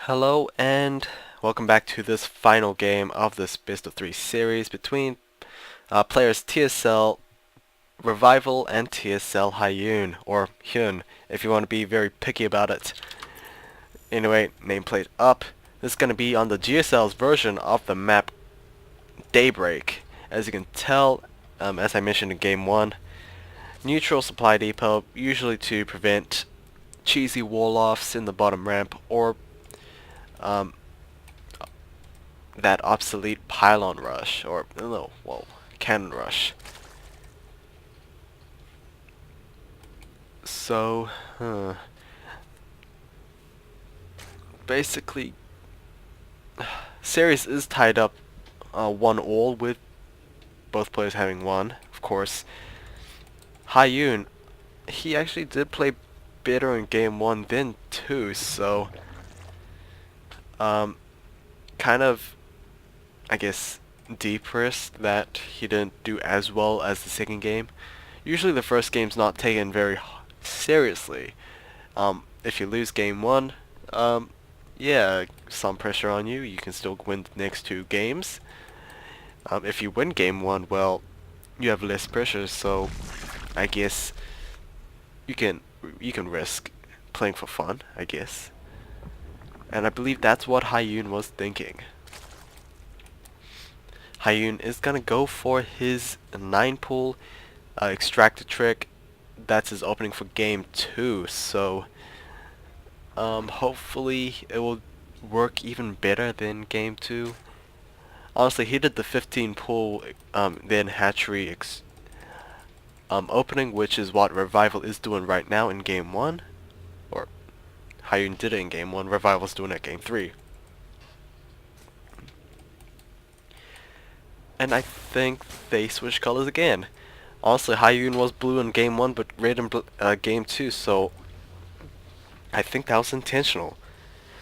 Hello and welcome back to this final game of this best of 3 series between players TSL Revival and TSL HyuN, or HyuN if you want to be very picky about it. Anyway, nameplate up. This is going to be on the GSL's version of the map Daybreak. As you can tell, as I mentioned in game 1, neutral supply depot, usually to prevent cheesy wall-offs in the bottom ramp or um, that obsolete pylon rush, or no, whoa, cannon rush. So, basically, series is tied up 1-all with both players having won. Of course, HyuN, he actually did play better in game 1 than 2, so kind of, I guess, depressed that he didn't do as well as the second game. Usually the first game's not taken very seriously. If you lose game 1, yeah, some pressure on you. You can still win the next 2 games. If you win game 1, well, you have less pressure, so I guess you can risk playing for fun, I guess. And I believe that's what HyuN was thinking. HyuN is gonna go for his 9-pool extractor trick. That's his opening for game 2, so hopefully it will work even better than game 2. Honestly, he did the 15-pool then hatchery opening, which is what Revival is doing right now in game 1. Or HyuN did it in game 1, Revival's doing it game 3. And I think they switched colors again. Honestly, HyuN was blue in game 1, but red in game 2, so I think that was intentional.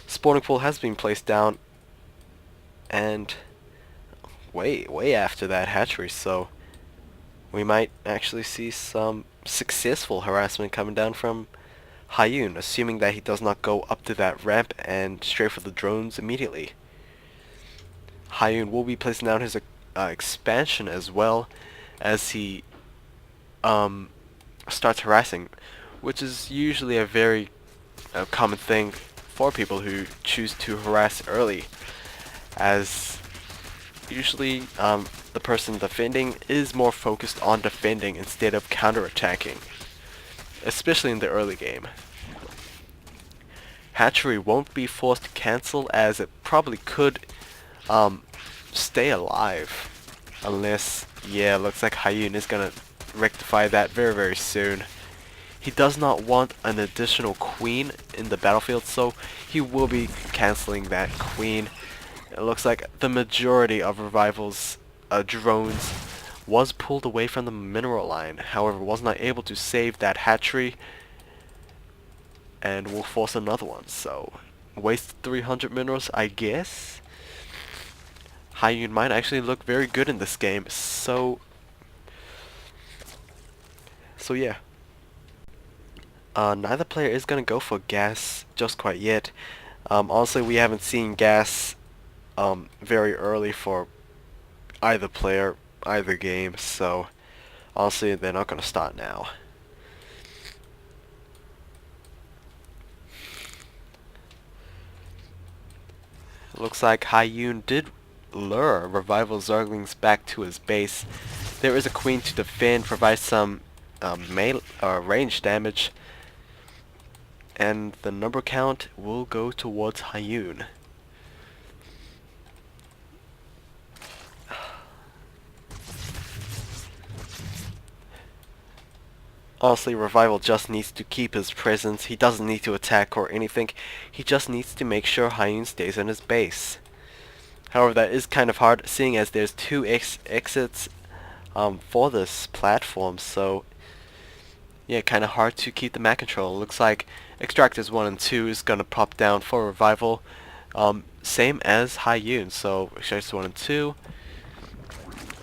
Spawning pool has been placed down, and way after that hatchery, so we might actually see some successful harassment coming down from HyuN, assuming that he does not go up to that ramp and straight for the drones immediately. HyuN will be placing down his expansion as well as he starts harassing, which is usually a very common thing for people who choose to harass early, as usually the person defending is more focused on defending instead of counterattacking, especially in the early game. Hatchery won't be forced to cancel, as it probably could stay alive, unless, yeah, looks like HyuN is gonna rectify that very soon. He does not want an additional queen in the battlefield, so he will be cancelling that queen. It looks like the majority of Revival's drones was pulled away from the mineral line, however was not able to save that hatchery and will force another one, so waste 300 minerals, I guess. HyuN might actually look very good in this game, so yeah. Neither player is gonna go for gas just quite yet. Honestly, we haven't seen gas very early for either player, either game, so honestly they're not gonna start now. Looks like HyuN did lure Revival Zerglings back to his base. There is a queen to defend, provide some range damage, and the number count will go towards HyuN. Honestly, Revival just needs to keep his presence. He doesn't need to attack or anything. He just needs to make sure HyuN stays in his base. However, that is kind of hard, seeing as there's 2 exits for this platform, so yeah, kind of hard to keep the map control. Looks like Extractors 1 and 2 is gonna pop down for Revival, same as HyuN, so Extractors 1 and 2.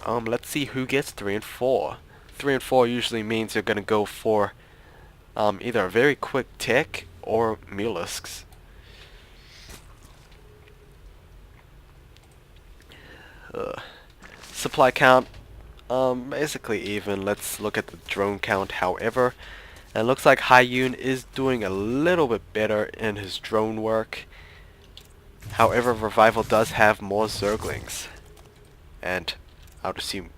Let's see who gets 3 and 4. 3 and 4 usually means you're gonna go for either a very quick tick or mollusks. Supply count, basically even. Let's look at the drone count, however. And it looks like HyuN is doing a little bit better in his drone work. However, Revival does have more Zerglings. And I would assume,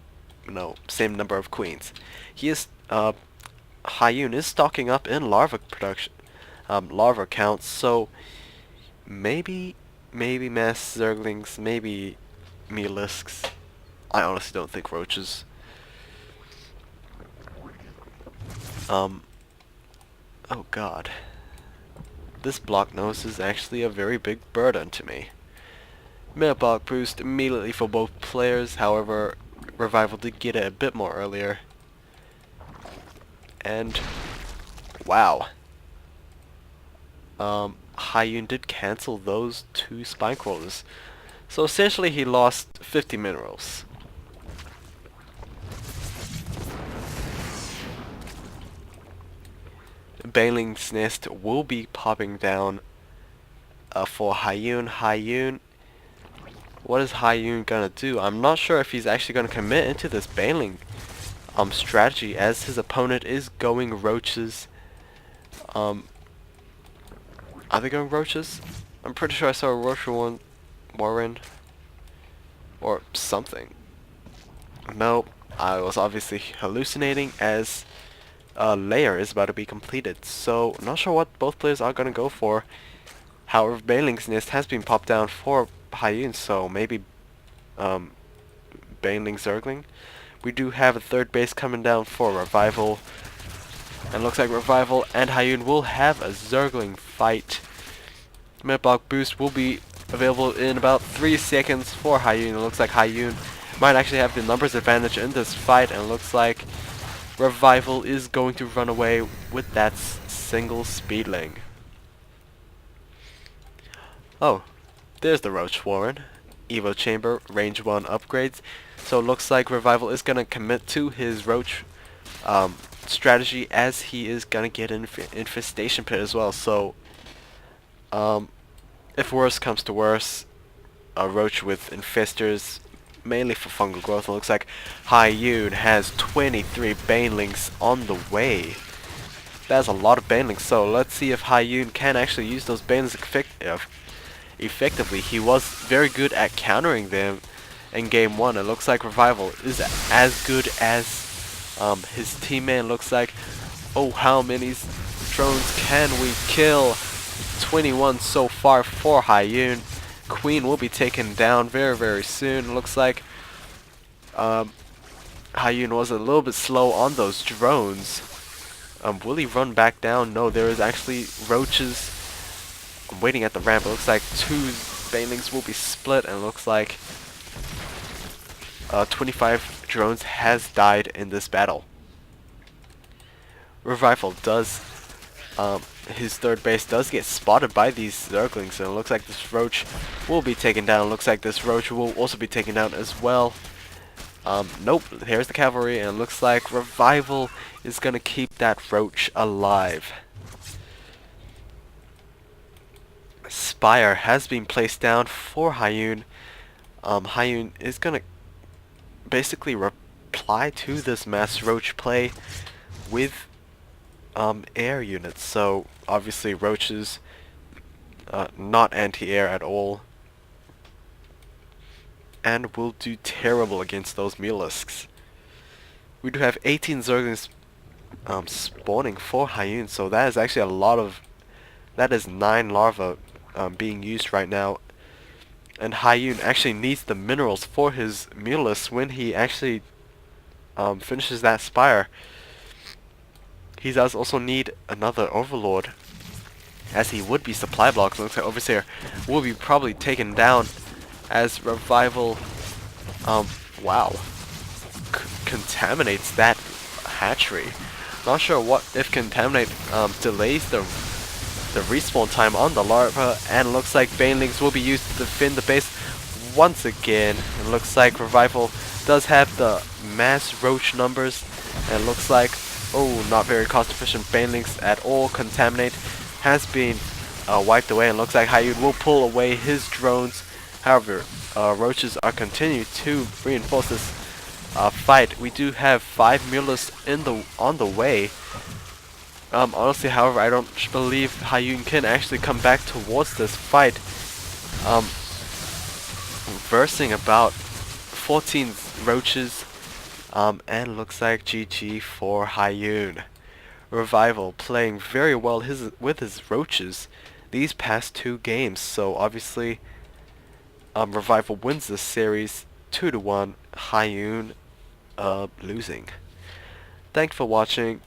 same number of queens. HyuN is stocking up in larva production, larva counts, so maybe mass Zerglings, maybe Melisks. I honestly don't think roaches. Oh god. This block nose is actually a very big burden to me. Metabolic boost immediately for both players, however, Revival did get it a bit more earlier. And, wow. HyuN did cancel those 2 spine crawlers. So essentially he lost 50 minerals. Baneling's Nest will be popping down for HyuN. What is HyuN gonna do? I'm not sure if he's actually gonna commit into this Baneling strategy, as his opponent is going roaches. Are they going roaches? I'm pretty sure I saw a roach warren or something. Nope, I was obviously hallucinating, as a layer is about to be completed, so not sure what both players are gonna go for. However, Baneling's Nest has been popped down for HyuN, so maybe Baneling Zergling. We do have a third base coming down for Revival, and looks like Revival and HyuN will have a Zergling fight. Metabolic boost will be available in about 3 seconds for HyuN. It looks like HyuN might actually have the numbers advantage in this fight, and it looks like Revival is going to run away with that single speedling. Oh, there's the Roach Warren. Evo Chamber, range 1 upgrades. So it looks like Revival is going to commit to his Roach strategy, as he is going to get an Infestation Pit as well. So, if worse comes to worse, a Roach with Infestors, mainly for fungal growth. It looks like HyuN has 23 Banelings on the way. That's a lot of Banelings, so let's see if HyuN can actually use those Banelings effectively. He was very good at countering them in game 1. It looks like Revival is as good as his teammate. Looks like, oh, how many drones can we kill? 21 so far for HyuN. Queen will be taken down very soon. Looks like HyuN was a little bit slow on those drones. Will he run back down? No, there is actually roaches waiting at the ramp. It looks like 2 Banelings will be split, and it looks like 25 drones has died in this battle. Revival does, his third base does get spotted by these Zerglings, and it looks like this Roach will be taken down. It looks like this Roach will also be taken down as well. Nope, here's the cavalry, and it looks like Revival is gonna keep that Roach alive. Spire has been placed down for HyuN. HyuN is gonna basically reply to this mass Roach play with air units. So obviously roaches, not anti-air at all, and will do terrible against those Melisks. We do have 18 Zerglings spawning for HyuN, so that is actually a lot of, that is 9 larvae being used right now. And HyuN actually needs the minerals for his Melisks when he actually finishes that Spire. He does also need another Overlord, as he would be supply blocks. Looks like Overseer will be probably taken down, as Revival, wow, contaminates that hatchery. Not sure what if Contaminate delays the respawn time on the larva, and looks like Banelings will be used to defend the base once again. It looks like Revival does have the mass roach numbers, and looks like, oh, not very cost efficient Banelings at all. Contaminate has been wiped away, and looks like HyuN will pull away his drones However, roaches are continuing to reinforce this fight. We do have 5 Mullahs on the way. Honestly, however, I don't believe HyuN can actually come back towards this fight. Versing about 14 roaches, and looks like GG for HyuN. Revival playing very well with his roaches these past 2 games, so obviously Revival wins this series 2-1, HyuN losing. Thanks for watching,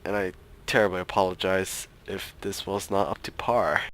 and I terribly apologize if this was not up to par.